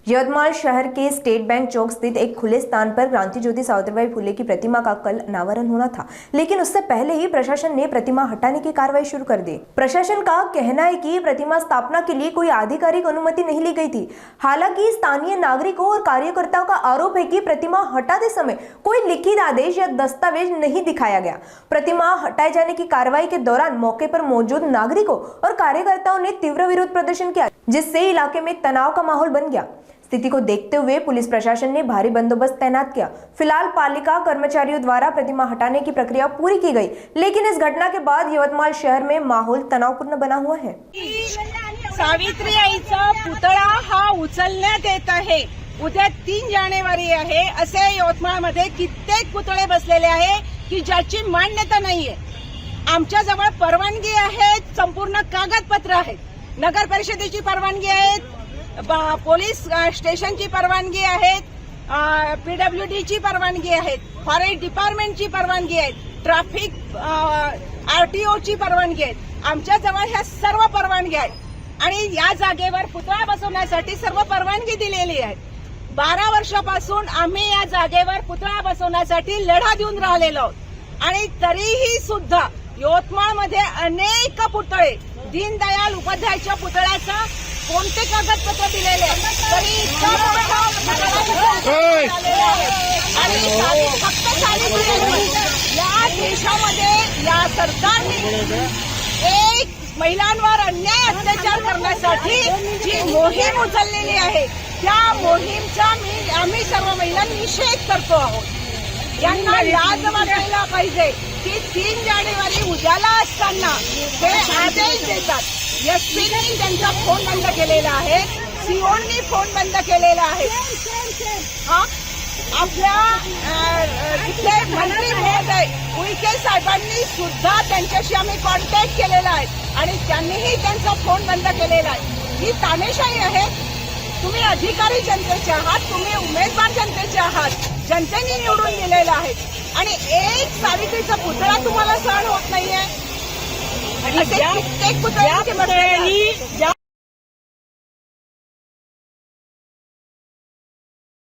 यवतमाल शहर के state bank चौक स्थित एक खुले स्थान पर क्रांति ज्योति सावित्रीबाई फुले की प्रतिमा का कल अनावरण होना था, लेकिन उससे पहले ही प्रशासन ने प्रतिमा हटाने की कार्रवाई शुरू कर दी। प्रशासन का कहना है कि प्रतिमा स्थापना के लिए कोई आधिकारिक अनुमति नहीं ली गई थी। हालांकि स्थानीय नागरिकों और कार्यकर्ताओं का आरोप है कि प्रतिमा हटाते समय कोई लिखित आदेश या दस्तावेज नहीं दिखाया गया। प्रतिमा हटाए जाने की कार्रवाई के दौरान मौके पर मौजूद नागरिकों और कार्यकर्ताओं ने तीव्र विरोध प्रदर्शन किया, जिससे इलाके में तनाव का माहौल बन गया। स्थिति को देखते हुए पुलिस प्रशासन ने भारी बंदोबस्त तैनात किया। फिलहाल पालिका कर्मचारियों द्वारा प्रतिमा हटाने की प्रक्रिया पूरी की गई, लेकिन इस घटना के बाद यवतमाळ शहर में माहौल तणावपूर्ण बना हुआ है। सावित्री आईचा पुतळा हा उचलण्यात येत आहे। उद्या 3 जानेवारी आहे। असे यवतमाळमध्ये कित्येक पुतळे बसलेले आहे की ज्याची मान्यता नाहीये। आमच्या जवळ परवानगी आहे, संपूर्ण कागदपत्र आहेत, नगर परिषदेची परवानगी आहे, पोलीस स्टेशनची परवानगी आहे, पीडब्ल्यूडीची परवानगी आहे, फॉरेस्ट डिपार्टमेंटची परवानगी आहे, ट्रॅफिक आरटीओची परवानगी आहे। आमच्या जवळ ह्या सर्व परवानगी आहेत आणि या जागेवर पुतळा बसवण्यासाठी सर्व परवानगी दिलेली आहे। 12 वर्षापासून आम्ही या जागेवर पुतळा बसवण्यासाठी लढा देऊन राहिलेलो आहोत आणि तरीही सुद्धा यवतमाळमध्ये अनेक पुतळे, दीनदयाल उपाध्यायच्या पुतळ्याचा कोणते कागदपत्र दिलेले तरी आणि फक्त या देशामध्ये या सरकारने एक महिलांवर अन्याय अत्याचार करण्यासाठी जी मोहीम उचललेली आहे, त्या मोहीमचा आम्ही सर्व महिलांनी निषेध करतो आहोत। यांना लाज वाटायला पाहिजे की 3 जानेवारी उद्याला असताना हे आदेश देतात। एसपीने त्यांचा फोन बंद केलेला आहे, सीओनी फोन बंद केलेला आहे। आपल्या इथले मंत्री महोदय उईके साहेबांनी सुद्धा त्यांच्याशी आम्ही कॉन्टॅक्ट केलेला आहे आणि त्यांनीही त्यांचा फोन बंद केलेला आहे। ही तानेशाही आहे। तुम्ही अधिकारी जनतेचे आहात, तुम्ही उमेदवार जनतेचे आहात, जनतेने निवडून दिलेला आहे आणि एक सावित्रीचा पुतळा तुम्हाला सहन होत नाहीये। कित्येक पुतळ्यांचे